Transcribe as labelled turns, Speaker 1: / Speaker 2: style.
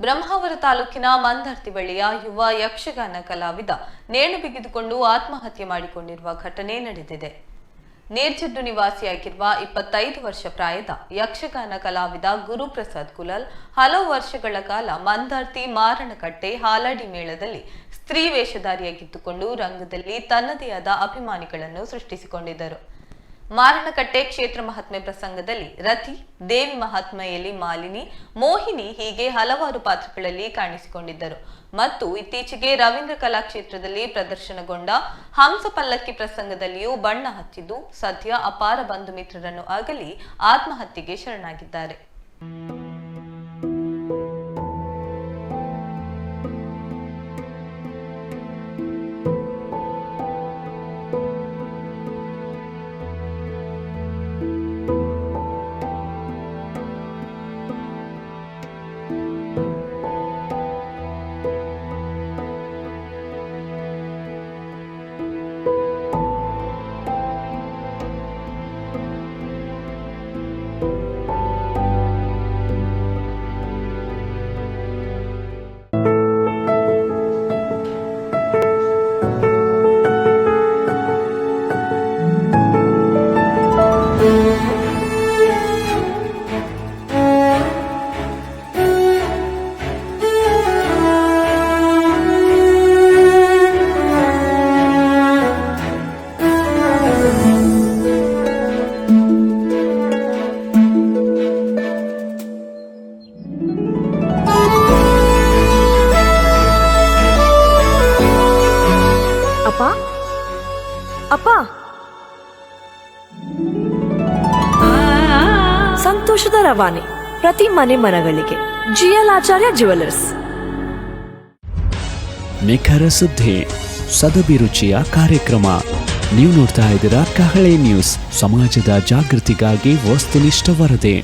Speaker 1: ಬ್ರಹ್ಮಾವರ ತಾಲೂಕಿನ ಮಂದರ್ತಿ ಬಳಿಯ ಯುವ ಯಕ್ಷಗಾನ ಕಲಾವಿದ ನೇಣು ಬಿಗಿದುಕೊಂಡು ಆತ್ಮಹತ್ಯೆ ಮಾಡಿಕೊಂಡಿರುವ ಘಟನೆ ನಡೆದಿದೆ. ನೇರ್ಜಡ್ಡು ನಿವಾಸಿಯಾಗಿರುವ 25 ವರ್ಷ ಪ್ರಾಯದ ಯಕ್ಷಗಾನ ಕಲಾವಿದ ಗುರುಪ್ರಸಾದ್ ಕುಲಾಲ್ ಹಲವು ವರ್ಷಗಳ ಕಾಲ ಮಂದರ್ತಿ ಮಾರಣಕಟ್ಟೆ ಹಾಲಾಡಿ ಮೇಳದಲ್ಲಿ ಸ್ತ್ರೀ ವೇಷಧಾರಿಯಾಗಿದ್ದುಕೊಂಡು ರಂಗದಲ್ಲಿ ತನ್ನದೇ ಆದ ಅಭಿಮಾನಿಗಳನ್ನು ಸೃಷ್ಟಿಸಿಕೊಂಡಿದ್ದರು. ಮಾರಣಕಟ್ಟೆ ಕ್ಷೇತ್ರ ಮಹಾತ್ಮೆ ಪ್ರಸಂಗದಲ್ಲಿ ರತಿ, ದೇವಿ ಮಹಾತ್ಮೆಯಲ್ಲಿ ಮಾಲಿನಿ, ಮೋಹಿನಿ ಹೀಗೆ ಹಲವಾರು ಪಾತ್ರಗಳಲ್ಲಿ ಕಾಣಿಸಿಕೊಂಡಿದ್ದರು ಮತ್ತು ಇತ್ತೀಚೆಗೆ ರವೀಂದ್ರ ಕಲಾಕ್ಷೇತ್ರದಲ್ಲಿ ಪ್ರದರ್ಶನಗೊಂಡ ಹಂಸ ಪಲ್ಲಕ್ಕಿ ಪ್ರಸಂಗದಲ್ಲಿಯೂ ಬಣ್ಣ ಹಚ್ಚಿದ್ದು ಸದ್ಯ ಅಪಾರ ಬಂಧು ಮಿತ್ರರನ್ನು ಅಗಲಿ ಆತ್ಮಹತ್ಯೆಗೆ ಶರಣಾಗಿದ್ದಾರೆ.
Speaker 2: ಅಪ್ಪ, ಸಂತೋಷದ ರವಾನೆ ಪ್ರತಿ ಮನೆಗಳಿಗೆ. GL ಆಚಾರ್ಯ ಜ್ಯುವೆಲರ್ಸ್.
Speaker 3: ನಿಖರ ಸುದ್ದಿ, ಸದಭಿರುಚಿಯ ಕಾರ್ಯಕ್ರಮ. ನೀವು ನೋಡ್ತಾ ಇದ್ದೀರಾ ಕಹಳೆ ನ್ಯೂಸ್, ಸಮಾಜದ ಜಾಗೃತಿಗಾಗಿ ವಸ್ತುನಿಷ್ಠ ವರದಿ.